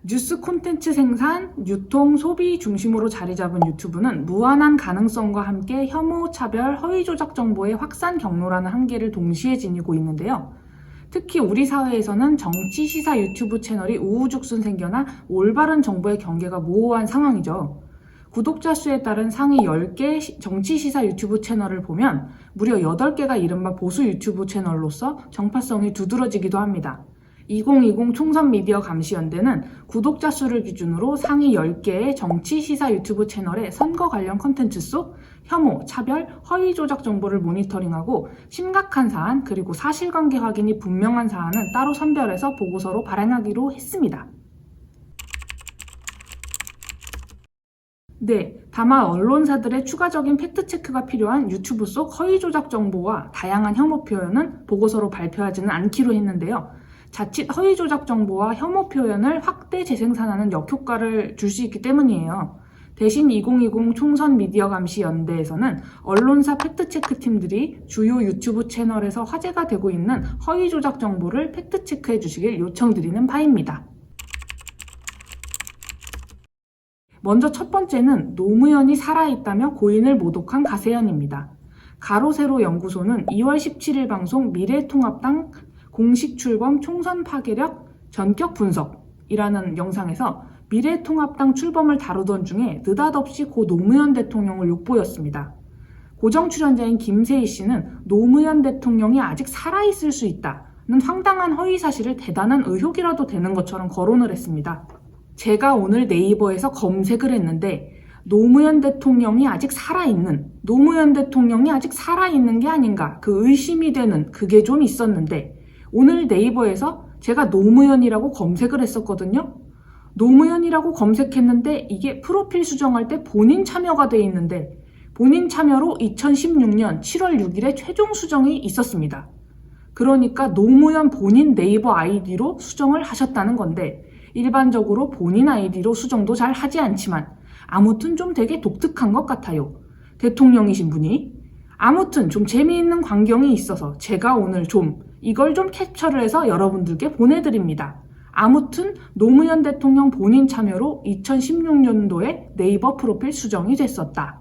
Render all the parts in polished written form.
뉴스 콘텐츠 생산, 유통, 소비 중심으로 자리 잡은 유튜브는 무한한 가능성과 함께 혐오, 차별, 허위 조작 정보의 확산 경로라는 한계를 동시에 지니고 있는데요. 특히 우리 사회에서는 정치 시사 유튜브 채널이 우후죽순 생겨나 올바른 정보의 경계가 모호한 상황이죠. 구독자 수에 따른 상위 10개 정치 시사 유튜브 채널을 보면 무려 8개가 이른바 보수 유튜브 채널로서 정파성이 두드러지기도 합니다. 2020 총선 미디어 감시연대는 구독자 수를 기준으로 상위 10개의 정치 시사 유튜브 채널의 선거 관련 콘텐츠 속 혐오, 차별, 허위 조작 정보를 모니터링하고 심각한 사안 그리고 사실관계 확인이 분명한 사안은 따로 선별해서 보고서로 발행하기로 했습니다. 네, 다만 언론사들의 추가적인 팩트체크가 필요한 유튜브 속 허위 조작 정보와 다양한 혐오 표현은 보고서로 발표하지는 않기로 했는데요. 자칫 허위 조작 정보와 혐오 표현을 확대 재생산하는 역효과를 줄 수 있기 때문이에요. 대신 2020 총선 미디어 감시 연대에서는 언론사 팩트체크 팀들이 주요 유튜브 채널에서 화제가 되고 있는 허위 조작 정보를 팩트체크해 주시길 요청드리는 바입니다. 먼저 첫 번째는 노무현이 살아있다며 고인을 모독한 가세현입니다. 가로세로 연구소는 2월 17일 방송 미래통합당 공식 출범 총선 파괴력 전격 분석이라는 영상에서 미래통합당 출범을 다루던 중에 느닷없이 고 노무현 대통령을 욕보였습니다. 고정 출연자인 김세희 씨는 노무현 대통령이 아직 살아있을 수 있다는 황당한 허위 사실을 대단한 의혹이라도 되는 것처럼 거론을 했습니다. 제가 오늘 네이버에서 검색을 했는데 노무현 대통령이 아직 살아있는 게 아닌가 그 의심이 되는 그게 좀 있었는데 오늘 네이버에서 제가 노무현이라고 검색을 했었거든요. 노무현이라고 검색했는데 이게 프로필 수정할 때 본인 참여가 돼 있는데 본인 참여로 2016년 7월 6일에 최종 수정이 있었습니다. 그러니까 노무현 본인 네이버 아이디로 수정을 하셨다는 건데 일반적으로 본인 아이디로 수정도 잘 하지 않지만 아무튼 좀 되게 독특한 것 같아요. 대통령이신 분이. 아무튼 좀 재미있는 광경이 있어서 제가 오늘 이걸 좀 캡처를 해서 여러분들께 보내드립니다. 아무튼 노무현 대통령 본인 참여로 2016년도에 네이버 프로필 수정이 됐었다.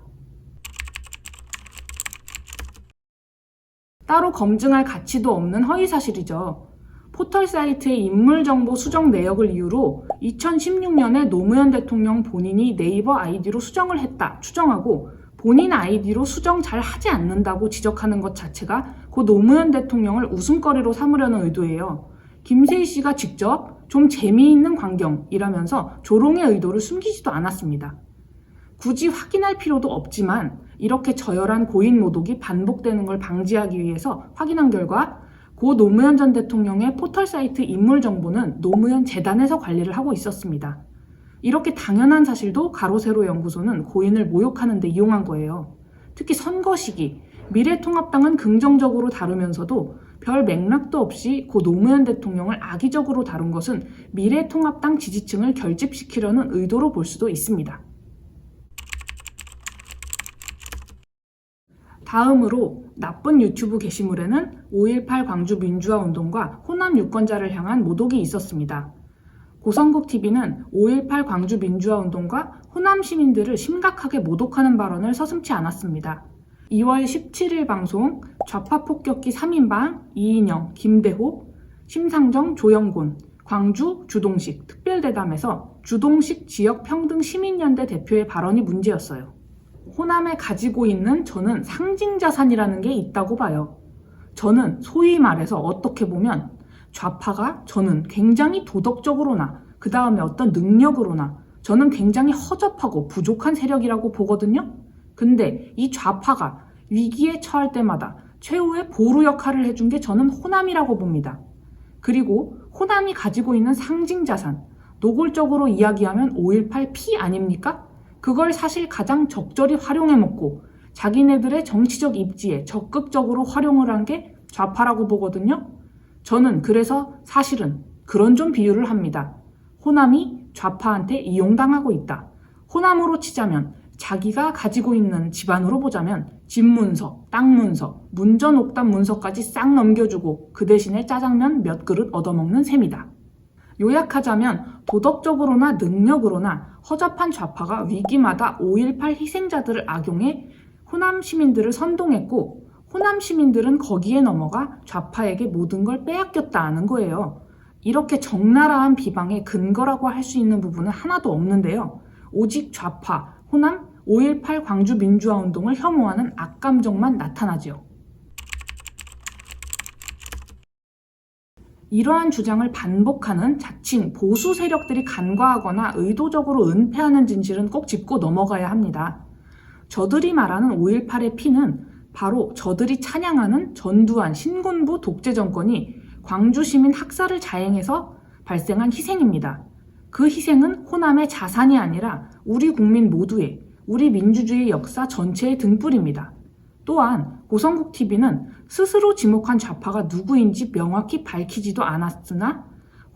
따로 검증할 가치도 없는 허위 사실이죠. 포털 사이트의 인물정보 수정 내역을 이유로 2016년에 노무현 대통령 본인이 네이버 아이디로 수정을 했다 추정하고 본인 아이디로 수정 잘 하지 않는다고 지적하는 것 자체가 고 노무현 대통령을 웃음거리로 삼으려는 의도예요. 김세희 씨가 직접 좀 재미있는 광경이라면서 조롱의 의도를 숨기지도 않았습니다. 굳이 확인할 필요도 없지만 이렇게 저열한 고인 모독이 반복되는 걸 방지하기 위해서 확인한 결과 고 노무현 전 대통령의 포털 사이트 인물 정보는 노무현 재단에서 관리를 하고 있었습니다. 이렇게 당연한 사실도 가로세로 연구소는 고인을 모욕하는 데 이용한 거예요. 특히 선거 시기, 미래통합당은 긍정적으로 다루면서도 별 맥락도 없이 고 노무현 대통령을 악의적으로 다룬 것은 미래통합당 지지층을 결집시키려는 의도로 볼 수도 있습니다. 다음으로 나쁜 유튜브 게시물에는 5.18 광주 민주화운동과 호남 유권자를 향한 모독이 있었습니다. 고성국TV는 5.18 광주 민주화운동과 호남 시민들을 심각하게 모독하는 발언을 서슴지 않았습니다. 2월 17일 방송 좌파 폭격기 3인방 이인영, 김대호, 심상정, 조영곤, 광주, 주동식 특별대담에서 주동식 지역평등시민연대 대표의 발언이 문제였어요. 호남에 가지고 있는 저는 상징자산이라는 게 있다고 봐요. 저는 소위 말해서 어떻게 보면 좌파가 저는 굉장히 도덕적으로나 그 다음에 어떤 능력으로나 저는 굉장히 허접하고 부족한 세력이라고 보거든요. 근데 이 좌파가 위기에 처할 때마다 최후의 보루 역할을 해준 게 저는 호남이라고 봅니다. 그리고 호남이 가지고 있는 상징자산, 노골적으로 이야기하면 5.18 피 아닙니까? 그걸 사실 가장 적절히 활용해먹고 자기네들의 정치적 입지에 적극적으로 활용을 한 게 좌파라고 보거든요. 저는 그래서 사실은 그런 좀 비유를 합니다. 호남이 좌파한테 이용당하고 있다. 호남으로 치자면 자기가 가지고 있는 집안으로 보자면 집문서, 땅문서, 문전옥답 문서까지 싹 넘겨주고 그 대신에 짜장면 몇 그릇 얻어먹는 셈이다. 요약하자면 도덕적으로나 능력으로나 허접한 좌파가 위기마다 5.18 희생자들을 악용해 호남 시민들을 선동했고 호남 시민들은 거기에 넘어가 좌파에게 모든 걸 빼앗겼다는 거예요. 이렇게 적나라한 비방의 근거라고 할 수 있는 부분은 하나도 없는데요. 오직 좌파, 호남, 5.18 광주 민주화 운동을 혐오하는 악감정만 나타나지요. 이러한 주장을 반복하는 자칭 보수 세력들이 간과하거나 의도적으로 은폐하는 진실은 꼭 짚고 넘어가야 합니다. 저들이 말하는 5.18의 피는 바로 저들이 찬양하는 전두환 신군부 독재 정권이 광주 시민 학살을 자행해서 발생한 희생입니다. 그 희생은 호남의 자산이 아니라 우리 국민 모두의, 우리 민주주의 역사 전체의 등불입니다. 또한 고성국TV는 스스로 지목한 좌파가 누구인지 명확히 밝히지도 않았으나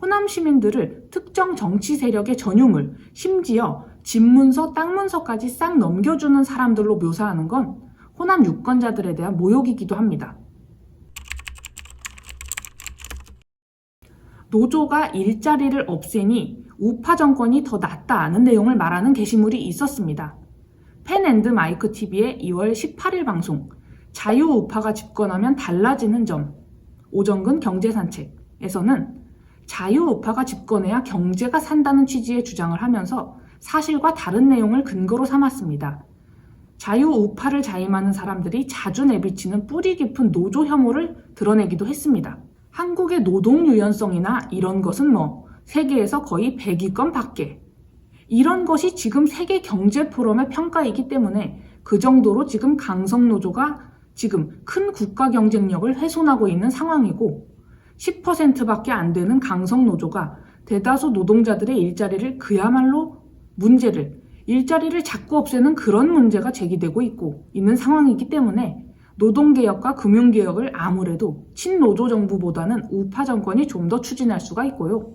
호남 시민들을 특정 정치 세력의 전유물, 심지어 집문서, 땅문서까지 싹 넘겨주는 사람들로 묘사하는 건 호남 유권자들에 대한 모욕이기도 합니다. 노조가 일자리를 없애니 우파 정권이 더 낫다는 내용을 말하는 게시물이 있었습니다. 펜앤드마이크TV의 2월 18일 방송 자유우파가 집권하면 달라지는 점 오정근 경제산책에서는 자유우파가 집권해야 경제가 산다는 취지의 주장을 하면서 사실과 다른 내용을 근거로 삼았습니다. 자유우파를 자임하는 사람들이 자주 내비치는 뿌리 깊은 노조 혐오를 드러내기도 했습니다. 한국의 노동 유연성이나 이런 것은 세계에서 거의 100위권 밖에. 이런 것이 지금 세계 경제 포럼의 평가이기 때문에 그 정도로 지금 강성노조가 지금 큰 국가 경쟁력을 훼손하고 있는 상황이고 10%밖에 안 되는 강성노조가 대다수 노동자들의 일자리를 그야말로 일자리를 자꾸 없애는 그런 문제가 제기되고 있는 상황이기 때문에 노동개혁과 금융개혁을 아무래도 친노조 정부보다는 우파 정권이 좀 더 추진할 수가 있고요.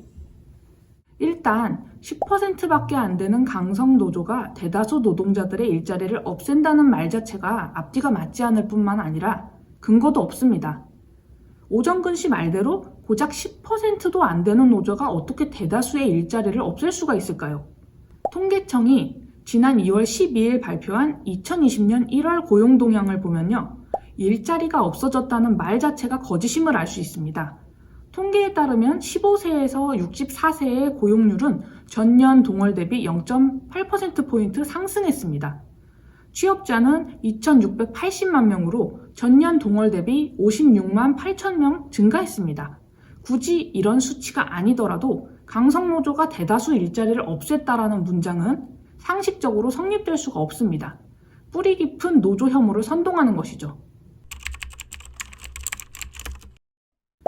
일단 10%밖에 안 되는 강성노조가 대다수 노동자들의 일자리를 없앤다는 말 자체가 앞뒤가 맞지 않을 뿐만 아니라 근거도 없습니다. 오정근 씨 말대로 고작 10%도 안 되는 노조가 어떻게 대다수의 일자리를 없앨 수가 있을까요? 통계청이 지난 2월 12일 발표한 2020년 1월 고용동향을 보면요. 일자리가 없어졌다는 말 자체가 거짓임을 알 수 있습니다. 통계에 따르면 15세에서 64세의 고용률은 전년 동월 대비 0.8%포인트 상승했습니다. 취업자는 2,680만 명으로 전년 동월 대비 56만 8천 명 증가했습니다. 굳이 이런 수치가 아니더라도 강성노조가 대다수 일자리를 없앴다라는 문장은 상식적으로 성립될 수가 없습니다. 뿌리 깊은 노조 혐오를 선동하는 것이죠.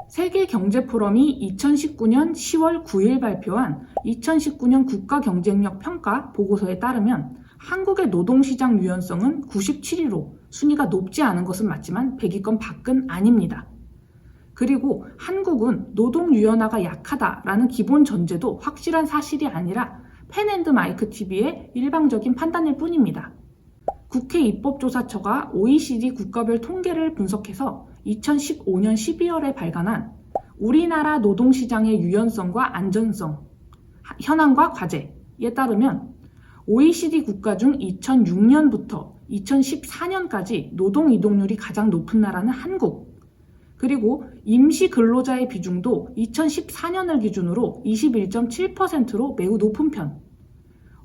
세계경제포럼이 2019년 10월 9일 발표한 2019년 국가경쟁력 평가 보고서에 따르면 한국의 노동시장 유연성은 97위로 순위가 높지 않은 것은 맞지만 100위권 밖은 아닙니다. 그리고 한국은 노동 유연화가 약하다라는 기본 전제도 확실한 사실이 아니라 펜앤드마이크TV의 일방적인 판단일 뿐입니다. 국회 입법조사처가 OECD 국가별 통계를 분석해서 2015년 12월에 발간한 우리나라 노동시장의 유연성과 안전성, 현황과 과제에 따르면 OECD 국가 중 2006년부터 2014년까지 노동 이동률이 가장 높은 나라는 한국, 그리고 임시 근로자의 비중도 2014년을 기준으로 21.7%로 매우 높은 편,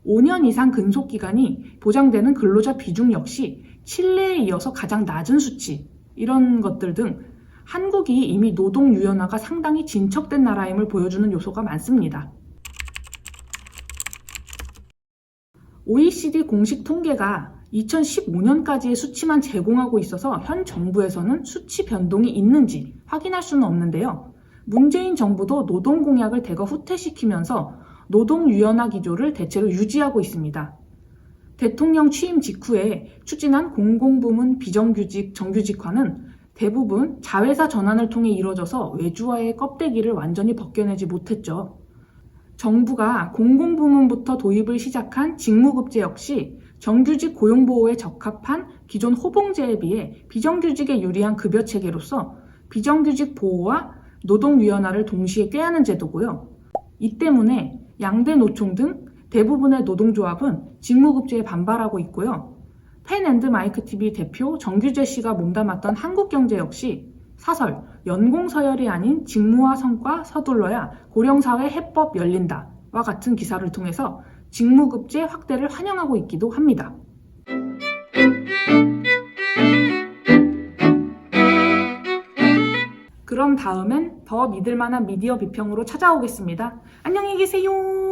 5년 이상 근속기간이 보장되는 근로자 비중 역시 칠레에 이어서 가장 낮은 수치, 이런 것들 등 한국이 이미 노동 유연화가 상당히 진척된 나라임을 보여주는 요소가 많습니다. OECD 공식 통계가 2015년까지의 수치만 제공하고 있어서 현 정부에서는 수치 변동이 있는지 확인할 수는 없는데요. 문재인 정부도 노동공약을 대거 후퇴시키면서 노동 유연화 기조를 대체로 유지하고 있습니다. 대통령 취임 직후에 추진한 공공부문 비정규직 정규직화는 대부분 자회사 전환을 통해 이뤄져서 외주화의 껍데기를 완전히 벗겨내지 못했죠. 정부가 공공부문부터 도입을 시작한 직무급제 역시 정규직 고용보호에 적합한 기존 호봉제에 비해 비정규직에 유리한 급여체계로서 비정규직 보호와 노동 유연화를 동시에 꾀하는 제도고요. 이 때문에 양대 노총 등 대부분의 노동조합은 직무급제에 반발하고 있고요. 펜앤드마이크TV 대표 정규재 씨가 몸담았던 한국경제 역시 사설, 연공서열이 아닌 직무와 성과 서둘러야 고령사회 해법 열린다와 같은 기사를 통해서 직무급제 확대를 환영하고 있기도 합니다. 그럼 다음엔 더 믿을만한 미디어 비평으로 찾아오겠습니다. 안녕히 계세요.